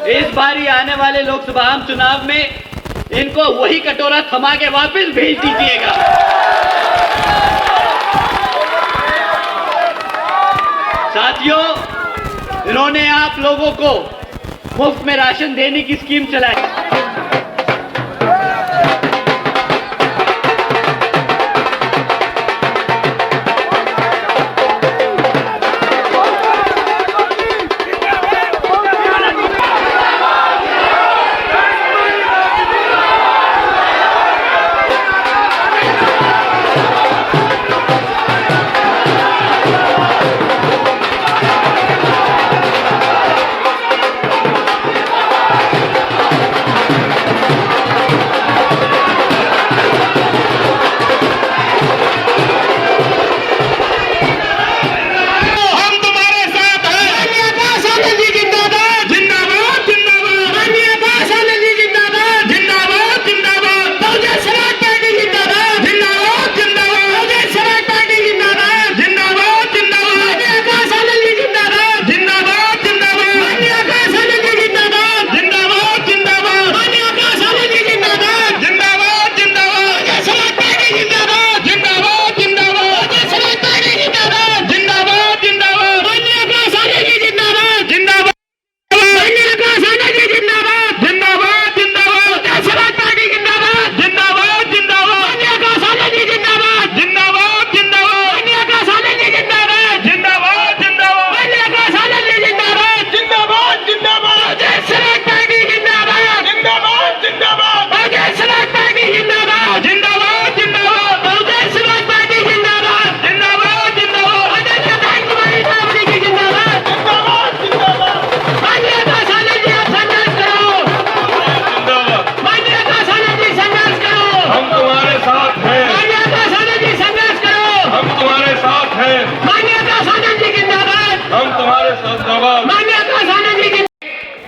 इस बारी आने वाले लोकसभा आम चुनाव में इनको वही कटोरा थमा के वापस भेज दीजिएगा। साथियों, इन्होंने आप लोगों को मुफ्त में राशन देने की स्कीम चलाई।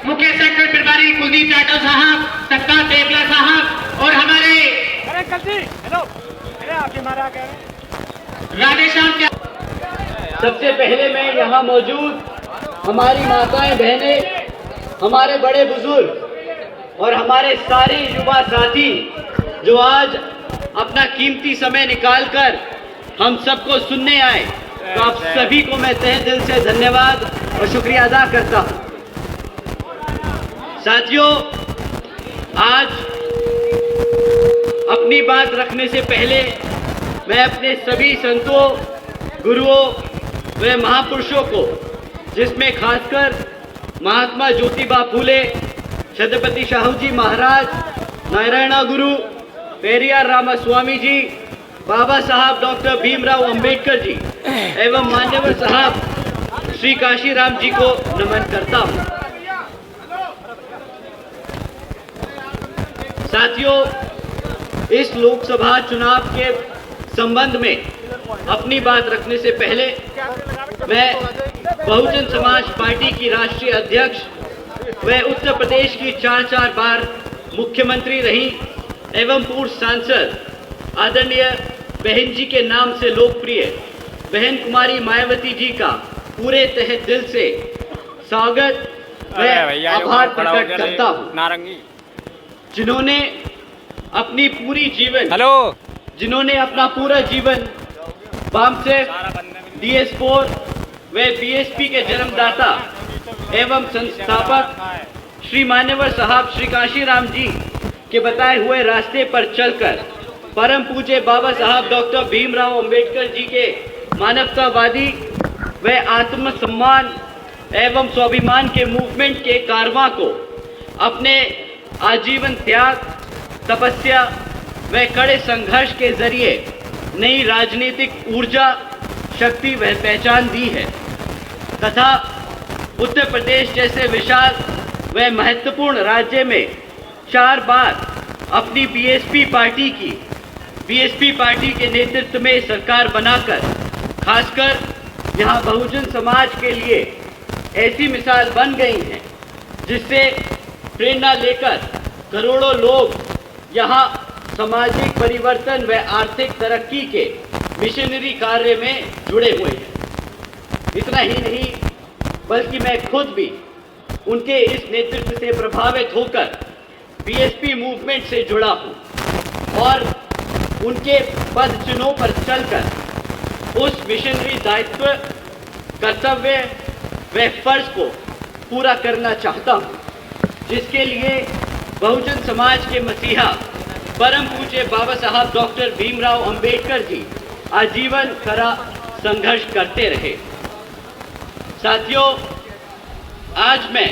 मुख्य सेक्रेटरी प्रभारी कुलदीप जाटव साहब, सक्का तेपला साहब और हमारे राधेश्याम। सबसे पहले मैं यहाँ मौजूद हमारी माताएं, बहनें, हमारे बड़े बुजुर्ग और हमारे सारे युवा साथी जो आज अपना कीमती समय निकालकर हम सबको सुनने आए, तो आप सभी को मैं तहे दिल से धन्यवाद और शुक्रिया अदा करता हूँ। साथियों, आज अपनी बात रखने से पहले मैं अपने सभी संतों, गुरुओं व महापुरुषों को, जिसमें खासकर महात्मा ज्योतिबा फूले, छत्रपति शाहूजी महाराज, नारायणा गुरु, पेरियार रामास्वामी जी, बाबा साहब डॉक्टर भीमराव अंबेडकर जी एवं मान्यवर साहब श्री काशीराम जी को नमन करता हूँ। साथियों, इस लोकसभा चुनाव के संबंध में अपनी बात रखने से पहले मैं बहुजन समाज पार्टी की राष्ट्रीय अध्यक्ष व उत्तर प्रदेश की 4 बार मुख्यमंत्री रही एवं पूर्व सांसद आदरणीय बहन जी के नाम से लोकप्रिय बहन कुमारी मायावती जी का पूरे तहे दिल से स्वागत व आभार प्रकट करता हूँ, जिन्होंने अपना पूरा जीवन वामसेफ, DS4 व BSP के जन्मदाता एवं संस्थापक श्री मान्यवर साहब श्री काशीराम जी के बताए हुए रास्ते पर चलकर परम पूज्य बाबा साहब डॉक्टर भीमराव अंबेडकर जी के मानवतावादी व आत्मसम्मान एवं स्वाभिमान के मूवमेंट के कारवां को अपने आजीवन त्याग, तपस्या व कड़े संघर्ष के जरिए नई राजनीतिक ऊर्जा, शक्ति व पहचान दी है तथा उत्तर प्रदेश जैसे विशाल व महत्वपूर्ण राज्य में 4 बार अपनी BSP पार्टी के नेतृत्व में सरकार बनाकर खासकर यहाँ बहुजन समाज के लिए ऐसी मिसाल बन गई है जिससे प्रेरणा लेकर करोड़ों लोग यहाँ सामाजिक परिवर्तन व आर्थिक तरक्की के मिशनरी कार्य में जुड़े हुए हैं। इतना ही नहीं बल्कि मैं खुद भी उनके इस नेतृत्व से प्रभावित होकर बीएसपी मूवमेंट से जुड़ा हूं और उनके पद चिन्हों पर चलकर उस मिशनरी दायित्व, कर्तव्य व फर्ज को पूरा करना चाहता हूं, जिसके लिए बहुजन समाज के मसीहा परम पूज्य बाबा साहब डॉक्टर भीमराव अंबेडकर जी आजीवन खरा संघर्ष करते रहे। साथियों, आज मैं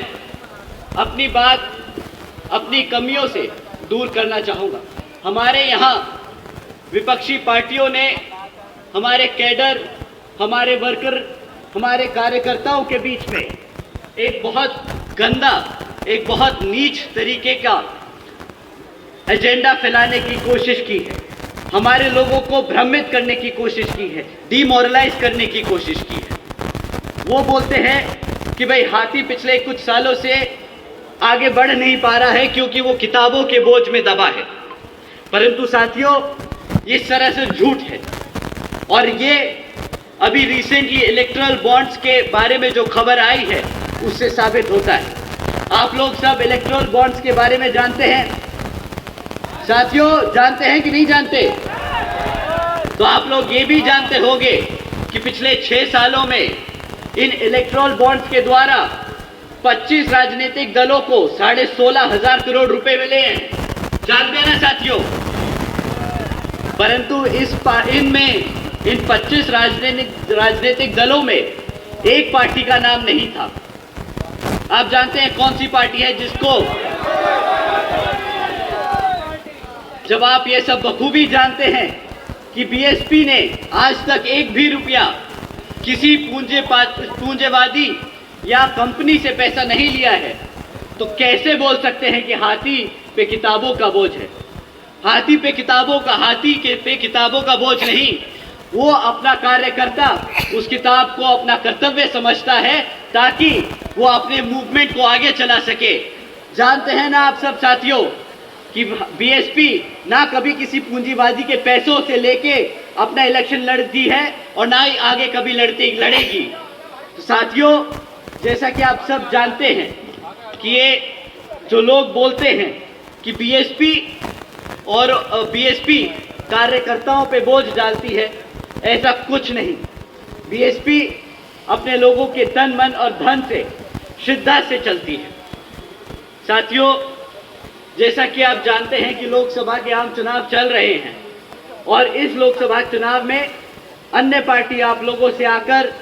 अपनी बात अपनी कमियों से दूर करना चाहूँगा। हमारे यहाँ विपक्षी पार्टियों ने हमारे कैडर, हमारे वर्कर, हमारे कार्यकर्ताओं के बीच में एक बहुत गंदा, एक बहुत नीच तरीके का एजेंडा फैलाने की कोशिश की है। हमारे लोगों को भ्रमित करने की कोशिश की है, डिमोरलाइज करने की कोशिश की है। वो बोलते हैं कि भाई हाथी पिछले कुछ सालों से आगे बढ़ नहीं पा रहा है क्योंकि वो किताबों के बोझ में दबा है। परंतु साथियों, ये सरासर झूठ है और ये अभी रिसेंटली इलेक्टोरल बॉन्ड्स के बारे में जो खबर आई है उससे साबित होता है। आप लोग सब इलेक्टोरल बॉन्ड्स के बारे में जानते हैं साथियों, जानते हैं कि नहीं जानते? तो आप लोग ये भी जानते होंगे कि पिछले 6 सालों में इन इलेक्टोरल बॉन्ड्स के द्वारा 25 राजनीतिक दलों को 16,500 करोड़ रुपए मिले हैं। जानते हैं ना साथियों? परंतु इन 25 राजनीतिक दलों में एक पार्टी का नाम नहीं था। आप जानते हैं कौन सी पार्टी है जिसको? जब आप ये सब बखूबी जानते हैं कि बीएसपी ने आज तक एक भी रुपया किसी पूंजीवादी या कंपनी से पैसा नहीं लिया है, तो कैसे बोल सकते हैं कि हाथी पे किताबों का बोझ है? हाथी पे किताबों का बोझ नहीं। वो अपना कार्यकर्ता उस किताब को अपना कर्तव्य समझता है ताकि वो अपने मूवमेंट को आगे चला सके। जानते हैं ना आप सब साथियों कि बीएसपी ना कभी किसी पूंजीवादी के पैसों से लेके अपना इलेक्शन लड़ती है और ना ही आगे कभी लड़ेगी। तो साथियों, जैसा कि आप सब जानते हैं कि ये जो लोग बोलते हैं कि बीएसपी कार्यकर्ताओं पे बोझ डालती है, ऐसा कुछ नहीं। बीएसपी अपने लोगों के तन, मन और धन से, श्रद्धा से चलती है। साथियों, जैसा कि आप जानते हैं कि लोकसभा के आम चुनाव चल रहे हैं और इस लोकसभा चुनाव में अन्य पार्टी आप लोगों से आकर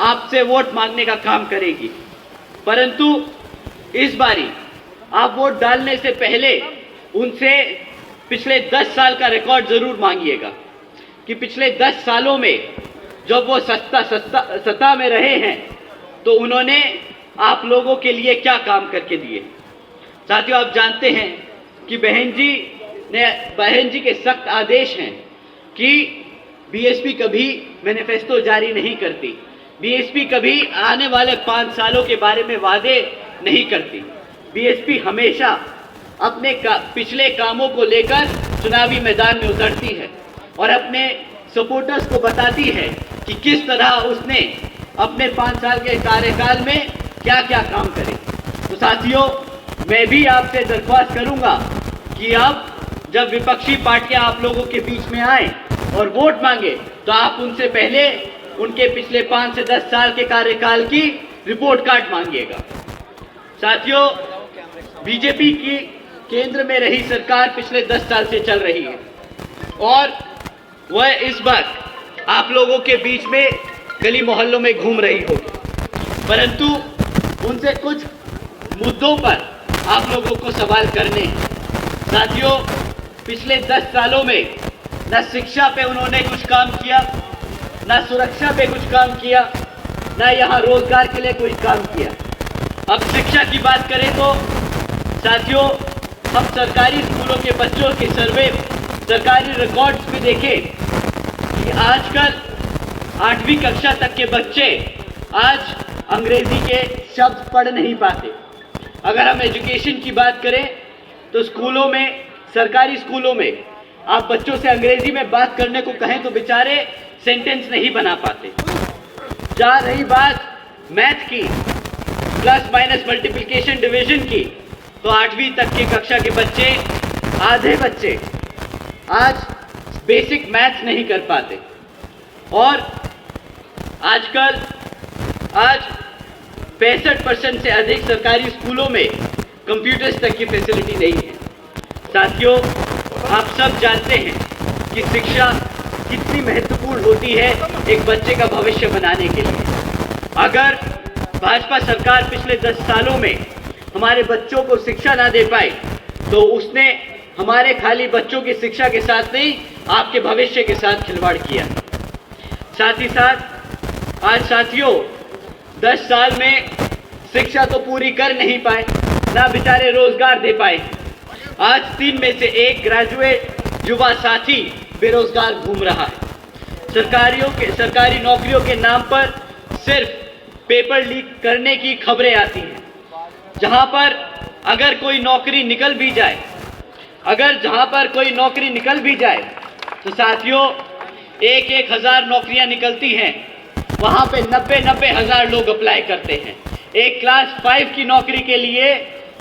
आपसे वोट मांगने का काम करेगी। परंतु इस बारी आप वोट डालने से पहले उनसे पिछले 10 साल का रिकॉर्ड जरूर मांगिएगा कि पिछले 10 सालों में जब वो सत्ता में रहे हैं तो उन्होंने आप लोगों के लिए क्या काम करके दिए। साथियों, आप जानते हैं कि बहन जी के सख्त आदेश हैं कि बीएसपी कभी मैनिफेस्टो जारी नहीं करती, बीएसपी कभी आने वाले 5 सालों के बारे में वादे नहीं करती। बीएसपी हमेशा अपने पिछले कामों को लेकर चुनावी मैदान में उतरती है और अपने सपोर्टर्स को बताती है कि किस तरह उसने अपने 5 साल के कार्यकाल में क्या क्या काम करे। तो साथियों, मैं भी आपसे दरख्वास्त करूंगा कि अब जब विपक्षी पार्टियां आप लोगों के बीच में आए और वोट मांगे तो आप उनसे पहले उनके पिछले 5 से 10 साल के कार्यकाल की रिपोर्ट कार्ड मांगिएगा। साथियों, बीजेपी की केंद्र में रही सरकार पिछले 10 साल से चल रही है और वह इस बार आप लोगों के बीच में गली मोहल्लों में घूम रही होगी, परंतु उनसे कुछ मुद्दों पर आप लोगों को सवाल करने हैं। साथियों, पिछले 10 सालों में न शिक्षा पे उन्होंने कुछ काम किया, न सुरक्षा पे कुछ काम किया, न यहाँ रोजगार के लिए कोई काम किया। अब शिक्षा की बात करें तो साथियों, हम सरकारी स्कूलों के बच्चों के सर्वे, सरकारी रिकॉर्ड्स में देखें कि आजकल 8वीं कक्षा तक के बच्चे आज अंग्रेजी के शब्द पढ़ नहीं पाते। अगर हम एजुकेशन की बात करें तो स्कूलों में, सरकारी स्कूलों में आप बच्चों से अंग्रेजी में बात करने को कहें तो बेचारे सेंटेंस नहीं बना पाते। जा रही बात मैथ की, प्लस माइनस मल्टीप्लिकेशन डिवीजन की, तो 8वीं तक की कक्षा के बच्चे, आधे बच्चे आज बेसिक मैथ्स नहीं कर पाते। और आजकल आज 65% से अधिक सरकारी स्कूलों में कंप्यूटर्स तक की फैसिलिटी नहीं है। साथियों, आप सब जानते हैं कि शिक्षा कितनी महत्वपूर्ण होती है एक बच्चे का भविष्य बनाने के लिए। अगर भाजपा सरकार पिछले 10 सालों में हमारे बच्चों को शिक्षा ना दे पाई, तो उसने हमारे खाली बच्चों की शिक्षा के साथ नहीं, आपके भविष्य के साथ खिलवाड़ किया। साथ ही साथ आज साथियों 10 साल में शिक्षा तो पूरी कर नहीं पाए, ना बेचारे रोजगार दे पाए। आज 3 में से 1 ग्रेजुएट युवा साथी बेरोजगार घूम रहा है। सरकारी नौकरियों के नाम पर सिर्फ पेपर लीक करने की खबरें आती हैं, जहां पर अगर कोई नौकरी निकल भी जाए, तो साथियों 1-1 हजार नौकरियां निकलती हैं, वहां पे 90-90 हजार लोग अप्लाई करते हैं। एक क्लास 5 की नौकरी के लिए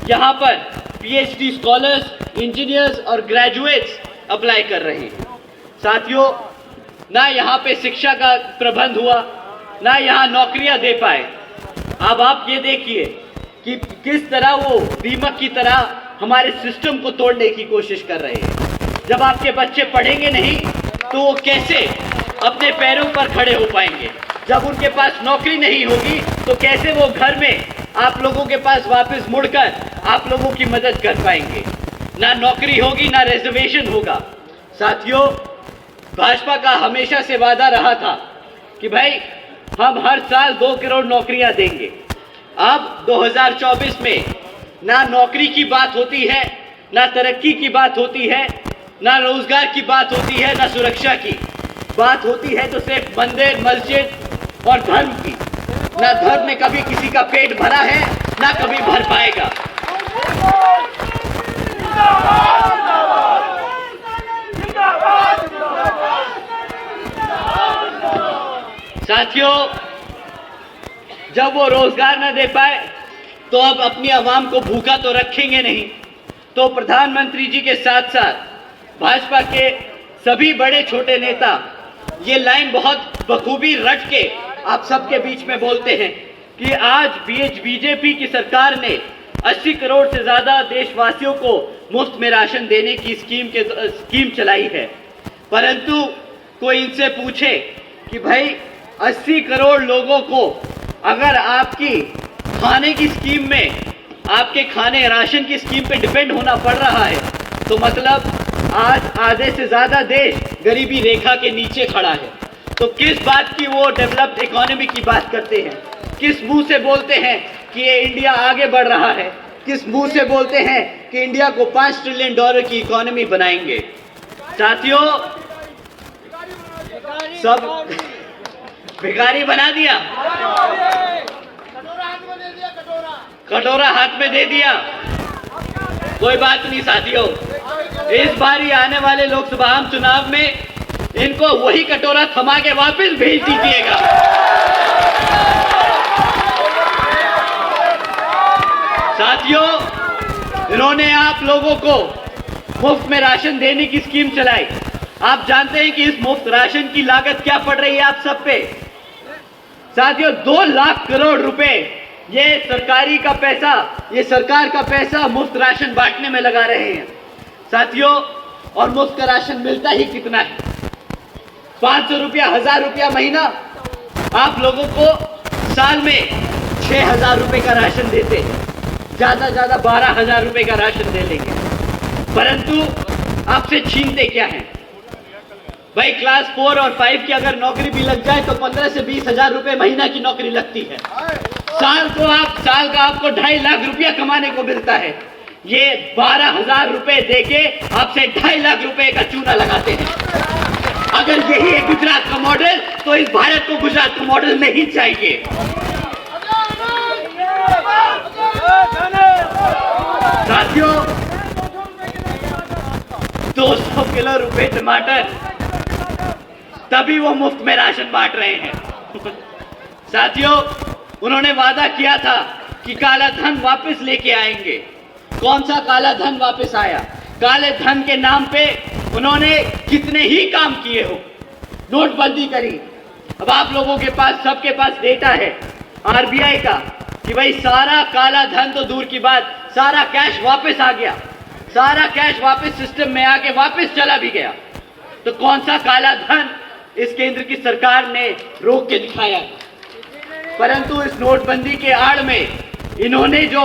यहाँ पर PhD स्कॉलर्स, इंजीनियर्स और ग्रेजुएट्स अप्लाई कर रहे हैं। साथियों, ना यहाँ पे शिक्षा का प्रबंध हुआ, ना यहाँ नौकरियां दे पाए। अब आप ये देखिए कि किस तरह वो दीमक की तरह हमारे सिस्टम को तोड़ने की कोशिश कर रहे हैं। जब आपके बच्चे पढ़ेंगे नहीं, तो वो कैसे अपने पैरों पर खड़े हो पाएंगे? जब उनके पास नौकरी नहीं होगी, तो कैसे वो घर में आप लोगों के पास वापस मुड़कर आप लोगों की मदद कर पाएंगे? ना नौकरी होगी, ना रिजर्वेशन होगा। साथियों, भाजपा का हमेशा से वादा रहा था कि भाई हम हर साल 2 करोड़ नौकरियां देंगे। अब 2024 में ना नौकरी की बात होती है, ना तरक्की की बात होती है, ना रोजगार की बात होती है, ना सुरक्षा की बात होती है, तो सिर्फ मंदिर, मस्जिद और धर्म की। ना धर्म में कभी किसी का पेट भरा है, ना कभी भर पाएगा। साथियों, जब वो रोजगार न दे पाए, तो अब अपनी आवाम को भूखा तो रखेंगे नहीं। तो प्रधानमंत्री जी के साथ साथ भाजपा के सभी बड़े छोटे नेता ये लाइन बहुत बखूबी रट के आप सबके बीच में बोलते हैं कि आज बीजेपी की सरकार ने 80 करोड़ से ज्यादा देशवासियों को मुफ्त में राशन देने की स्कीम चलाई है। परंतु कोई इनसे पूछे कि भाई 80 करोड़ लोगों को अगर आपकी खाने की स्कीम में, आपके खाने राशन की स्कीम पे डिपेंड होना पड़ रहा है, तो मतलब आज आधे से ज्यादा देश गरीबी रेखा के नीचे खड़ा है। तो किस बात की वो डेवलप्ड इकोनॉमी की बात करते हैं? किस मुंह से बोलते हैं कि ये इंडिया आगे बढ़ रहा है? किस मुंह से बोलते हैं कि इंडिया को $5 ट्रिलियन की इकोनॉमी बनाएंगे? साथियों, सब भिखारी बना दिया, कटोरा हाथ में दे दिया। कोई बात नहीं साथियों, इस बारी आने वाले लोकसभा आम चुनाव में इनको वही कटोरा थमा के वापस भेज दीजिएगा। साथियों, इन्होंने आप लोगों को मुफ्त में राशन देने की स्कीम चलाई। आप जानते हैं कि इस मुफ्त राशन की लागत क्या पड़ रही है आप सब पे? साथियों, 2 लाख करोड़ रुपए ये सरकारी का पैसा, ये सरकार का पैसा मुफ्त राशन बांटने में लगा रहे हैं। साथियों, और मुफ्त का राशन मिलता ही कितना है? 500 रुपया, 1000 रुपया महीना। आप लोगों को साल में 6000 रुपए का राशन देते हैं, ज्यादा ज्यादा 12000 रुपए का राशन दे लेंगे। परंतु आपसे छीनते क्या है? भाई क्लास 4 और 5 की अगर नौकरी भी लग जाए तो 15 से 20 हजार रुपए महीना की नौकरी लगती है। साल का आपको 2.5 लाख रुपया कमाने को मिलता है। ये 12,000 रुपए देके आपसे 2.5 लाख रुपए का चूना लगाते हैं। अगर यही है गुजरात का मॉडल, तो इस भारत को गुजरात का मॉडल नहीं चाहिए। साथियों, 200 किलो रुपए टमाटर, तभी वो मुफ्त में राशन बांट रहे हैं। साथियों, उन्होंने वादा किया था कि काला धन वापस लेके आएंगे। कौन सा काला धन वापस आया? काले धन के नाम पे उन्होंने कितने ही काम किए हो। नोटबंदी करी। अब आप लोगों के पास, सबके पास डेटा है आरबीआई का कि भाई सारा काला धन तो दूर की बात, सारा कैश वापस आ गया, सारा कैश वापस सिस्टम में आके वापस चला भी गया। तो कौन सा काला धन इस केंद्र की सरकार ने रोक के दिखाया? परंतु इस नोटबंदी के आड़ में इन्होंने जो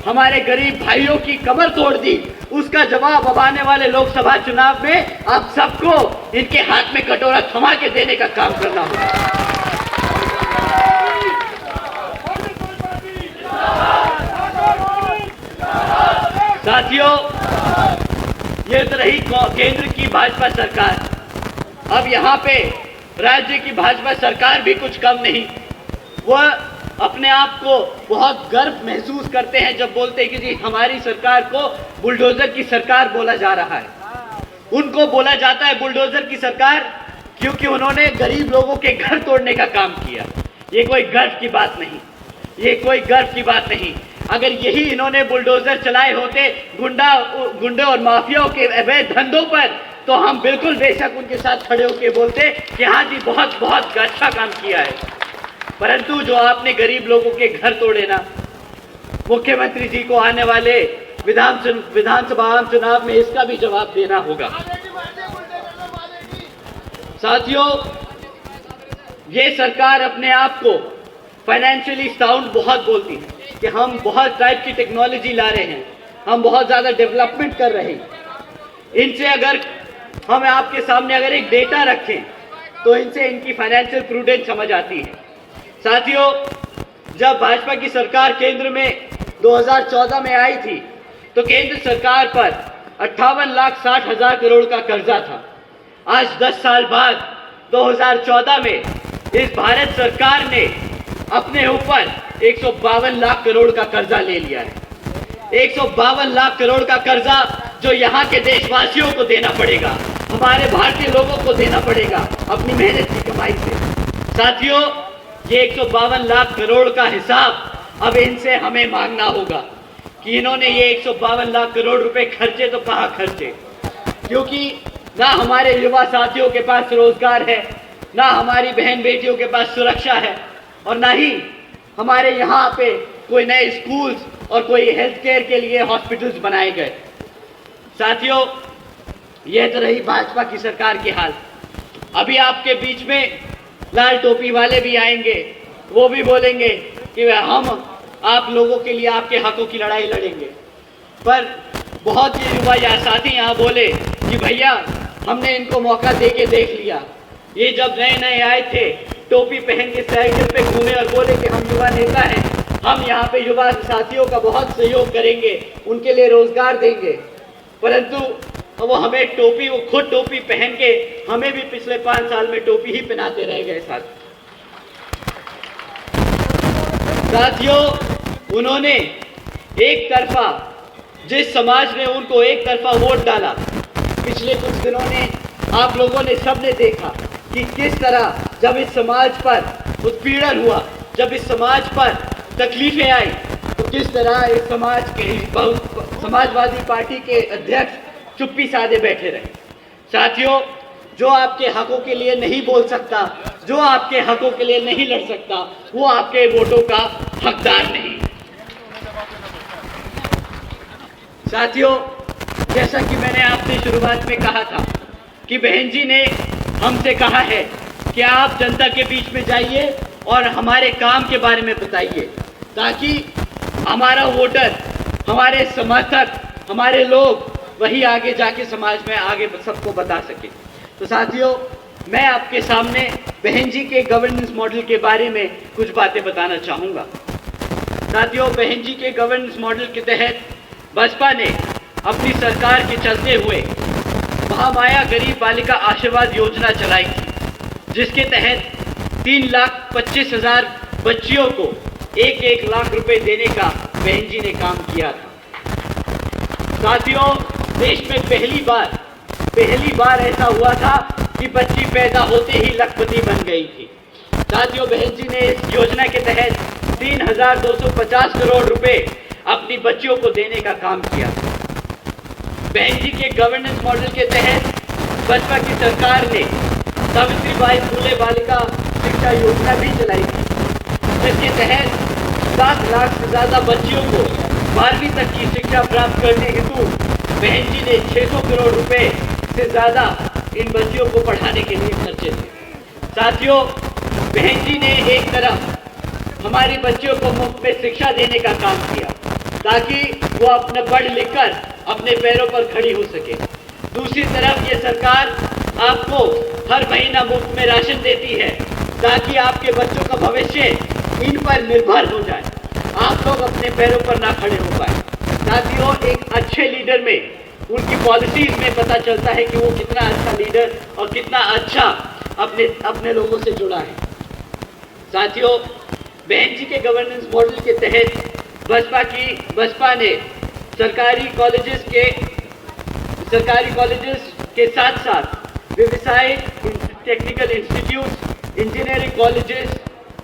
हमारे गरीब भाइयों की कमर तोड़ दी, उसका जवाब अब आने वाले लोकसभा चुनाव में आप सबको इनके हाथ में कटोरा थमा के देने का काम करना होगा। साथियों, ये तो रही केंद्र की भाजपा सरकार। अब यहाँ पे राज्य की भाजपा सरकार भी कुछ कम नहीं। वह अपने आप को बहुत गर्व महसूस करते हैं जब बोलते हैं कि जी हमारी सरकार को बुलडोजर की सरकार बोला जा रहा है। उनको बोला जाता है बुलडोजर की सरकार क्योंकि उन्होंने गरीब लोगों के घर तोड़ने का काम किया। ये कोई गर्व की बात नहीं, ये कोई गर्व की बात नहीं। अगर यही इन्होंने बुलडोजर चलाए होते गुंडे और माफियाओं के अवैध धंधों पर, तो हम बिल्कुल बेशक उनके साथ खड़े होकर बोलते कि हाँ जी बहुत बहुत अच्छा काम किया है। परंतु जो आपने गरीब लोगों के घर तोड़े ना, मुख्यमंत्री जी को आने वाले विधानसभा चुनाव में इसका भी जवाब देना होगा। साथियों, ये सरकार अपने आप को फाइनेंशियली साउंड बहुत बोलती है कि हम बहुत टाइप की टेक्नोलॉजी ला रहे हैं, हम बहुत ज्यादा डेवलपमेंट कर रहे हैं। इनसे अगर हम आपके सामने अगर एक डेटा रखें तो इनसे इनकी फाइनेंशियल प्रूडेंस समझ आती है। साथियों, जब भाजपा की सरकार केंद्र में 2014 में आई थी तो केंद्र सरकार पर 58,60,000 करोड़ का कर्जा था। आज 10 साल बाद 2014 में इस भारत सरकार ने अपने ऊपर 152 लाख करोड़ का कर्जा ले लिया है। 152 लाख करोड़ का कर्जा जो यहाँ के देशवासियों को देना पड़ेगा, हमारे भारतीय लोगों को देना पड़ेगा अपनी मेहनत की कमाई से। साथियों, ये 152 लाख करोड़ का हिसाब अब इनसे हमें मांगना होगा कि इन्होंने ये 152 लाख करोड़ रुपए खर्चे तो कहाँ खर्चे, क्योंकि ना हमारे युवा साथियों के पास रोजगार है, ना हमारी बहन बेटियों के पास सुरक्षा है, और ना ही हमारे यहाँ पे कोई नए स्कूल्स और कोई हेल्थ केयर के लिए हॉस्पिटल्स बनाए गए। साथियों, यह तो रही भाजपा की सरकार की हाल। अभी आपके बीच में लाल टोपी वाले भी आएंगे, वो भी बोलेंगे कि हम आप लोगों के लिए आपके हकों की लड़ाई लड़ेंगे। पर बहुत ही युवा या साथी यहाँ बोले कि भैया हमने इनको मौका दे के देख लिया। ये जब नए नए आए थे टोपी पहन के साइकिल पे घूमे और बोले कि हम युवा नेता हैं, हम यहाँ पे युवा साथियों का बहुत सहयोग करेंगे, उनके लिए रोजगार देंगे। परंतु वो हमें टोपी, वो खुद टोपी पहन के हमें भी पिछले 5 साल में टोपी ही पहनाते रह गए। साथियों, उन्होंने एक तरफा, जिस समाज ने उनको एक तरफा वोट डाला, पिछले कुछ दिनों में आप लोगों ने सबने देखा कि किस तरह जब इस समाज पर उत्पीड़न हुआ, जब इस समाज पर तकलीफें आई, तो किस तरह इस समाजवादी पार्टी के अध्यक्ष चुप्पी साधे बैठे रहे। साथियों, जो आपके हकों के लिए नहीं बोल सकता, जो आपके हकों के लिए नहीं लड़ सकता, वो आपके वोटों का हकदार नहीं। साथियों, जैसा कि मैंने आपसे शुरुआत में कहा था कि बहन जी ने हमसे कहा है कि आप जनता के बीच में जाइए और हमारे काम के बारे में बताइए, ताकि हमारा वोटर, हमारे समर्थक, हमारे लोग वही आगे जाके समाज में आगे सबको बता सके। तो साथियों, मैं आपके सामने बहन जी के गवर्नेंस मॉडल के बारे में कुछ बातें बताना चाहूँगा। साथियों, बहन जी के गवर्नेंस मॉडल के तहत बसपा ने अपनी सरकार के चलते हुए महामाया गरीब बालिका आशीर्वाद योजना चलाई थी, जिसके तहत 3,25,000 बच्चियों को 1-1 लाख रुपए देने का बहन जी ने काम किया था। साथियों, देश में पहली बार ऐसा हुआ था कि बच्ची पैदा होते ही लखपति बन गई थी। साथियों, बहन जी ने इस योजना के तहत 3,250 करोड़ रुपए अपनी बच्चियों को देने का काम किया। बहन जी के गवर्नेंस मॉडल के तहत भाजपा की सरकार ने सावित्रीबाई फुले बालिका शिक्षा योजना भी चलाई थी, जिसके तहत 7 लाख से ज्यादा बच्चियों को 12वीं तक की शिक्षा प्राप्त करने हेतु बहन जी ने 600 करोड़ रुपए से ज्यादा इन बच्चियों को पढ़ाने के लिए खर्चे थे। साथियों, बहन जी ने एक तरफ हमारी बच्चियों को मुफ्त में शिक्षा देने का काम किया ताकि वो अपने पढ़ लिख कर अपने पैरों पर खड़ी हो सके। दूसरी तरफ ये सरकार आपको हर महीना मुफ्त में राशन देती है ताकि आपके बच्चों का भविष्य इन पर निर्भर हो जाए, आप लोग अपने पैरों पर ना खड़े हो पाए। साथियों, एक अच्छे लीडर में उनकी पॉलिसीज में पता चलता है कि वो कितना अच्छा लीडर और कितना अच्छा अपने लोगों से जुड़ा है। साथियों, बहन जी के गवर्नेंस मॉडल के तहत भाजपा ने सरकारी कॉलेजेस के साथ साथ व्यवसायिक technical institute, engineering colleges,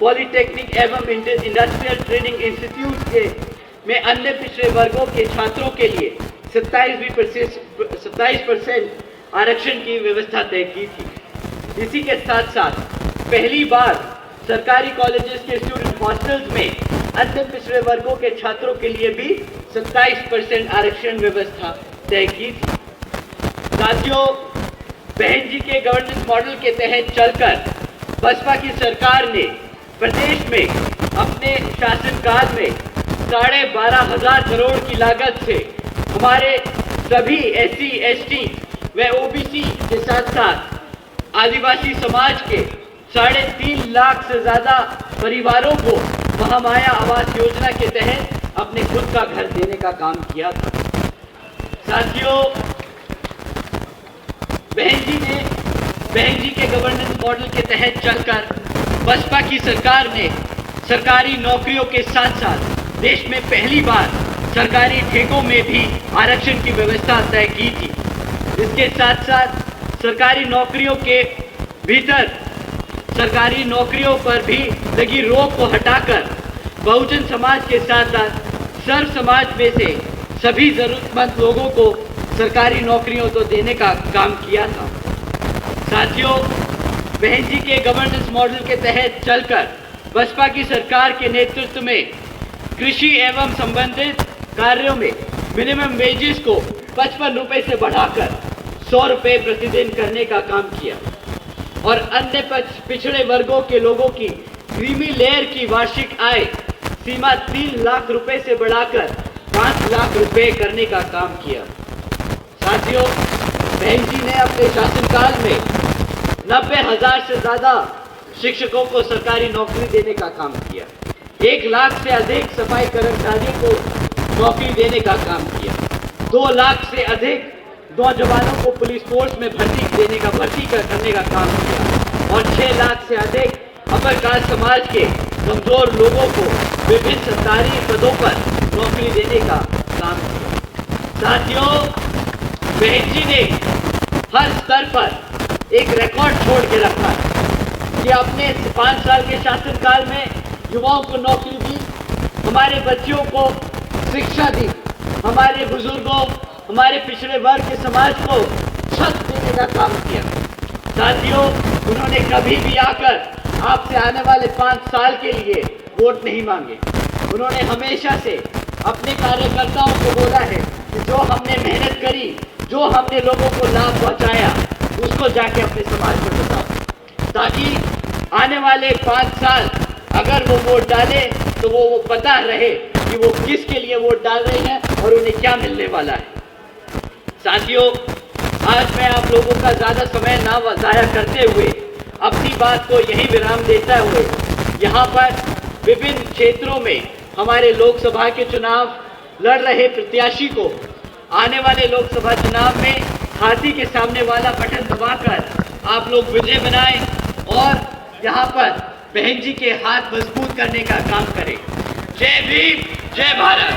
polytechnic एवं इंडस्ट्रियल ट्रेनिंग इंस्टीट्यूट में अन्य पिछड़े वर्गों के छात्रों के लिए 27% आरक्षण की व्यवस्था तय की थी। इसी के साथ साथ पहली बार सरकारी कॉलेजेस के स्टूडेंट हॉस्टल्स में अन्य पिछड़े वर्गों के छात्रों के लिए भी 27% आरक्षण व्यवस्था तय की थी। साथियों, बहन जी के गवर्नेंस मॉडल के तहत चलकर भाजपा की सरकार ने प्रदेश में अपने शासनकाल में 12,500 करोड़ की लागत से हमारे सभी SC, ST व OBC के साथ साथ आदिवासी समाज के 3.5 लाख से ज्यादा परिवारों को महामाया आवास योजना के तहत अपने खुद का घर देने का काम किया था। साथियों, बहन जी के गवर्नेंस मॉडल के तहत चलकर भाजपा की सरकार ने सरकारी नौकरियों के साथ साथ देश में पहली बार सरकारी ठेकों में भी आरक्षण की व्यवस्था तय की थी। इसके साथ साथ सरकारी नौकरियों के भीतर सरकारी नौकरियों पर भी लगी रोक को हटाकर बहुजन समाज के साथ साथ सर्व समाज में से सभी जरूरतमंद लोगों को सरकारी नौकरियों तो देने का काम किया था। साथियों, बहन जी के गवर्नेंस मॉडल के तहत चलकर भाजपा की सरकार के नेतृत्व में कृषि एवं संबंधित कार्यों में मिनिमम वेजेस को 55 रुपए से बढ़ाकर 100 रुपए प्रतिदिन करने का काम किया और अन्य पिछड़े वर्गों के लोगों की क्रीमी लेयर की वार्षिक आय सीमा 3 लाख रुपए से बढ़ाकर 5 लाख रुपए करने का काम किया। साथियों, बहन जी ने अपने शासनकाल में 90,000 से ज्यादा शिक्षकों को सरकारी नौकरी देने का काम किया, 1 लाख से अधिक सफाई कर्मचारियों को नौकरी देने का काम किया, 2 लाख से अधिक नौजवानों को पुलिस फोर्स में भर्ती करने का काम किया और 6 लाख से अधिक अपर कास्ट समाज के कमजोर लोगों को विभिन्न सरकारी पदों पर नौकरी देने का काम किया। साथियों, बहन जी ने हर स्तर पर एक रिकॉर्ड छोड़ के रखा कि अपने 5 साल के शासनकाल में युवाओं को नौकरी दी, हमारे बच्चियों को शिक्षा दी, हमारे बुजुर्गों, हमारे पिछड़े वर्ग के समाज को छत देने का काम किया। साथियों, उन्होंने कभी भी आकर आपसे आने वाले 5 साल के लिए वोट नहीं मांगे। उन्होंने हमेशा से अपने कार्यकर्ताओं को बोला है कि जो हमने मेहनत करी, जो हमने लोगों को लाभ पहुंचाया, उसको जाके अपने समाज में बताओ, ताकि आने वाले 5 साल अगर वो वोट डाले तो वो पता रहे कि वो किसके लिए वोट डाल रहे हैं और उन्हें क्या मिलने वाला है। साथियों, आज मैं आप लोगों का ज़्यादा समय ना ज़ाया करते हुए अपनी बात को यहीं विराम देता हुए यहाँ पर विभिन्न क्षेत्रों में हमारे लोकसभा के चुनाव लड़ रहे प्रत्याशी को आने वाले लोकसभा चुनाव में हाथी के सामने वाला बटन दबाकर आप लोग विजय बनाएं और यहाँ पर बहन जी के हाथ मजबूत करने का काम करें। जय भीम, जय भारत।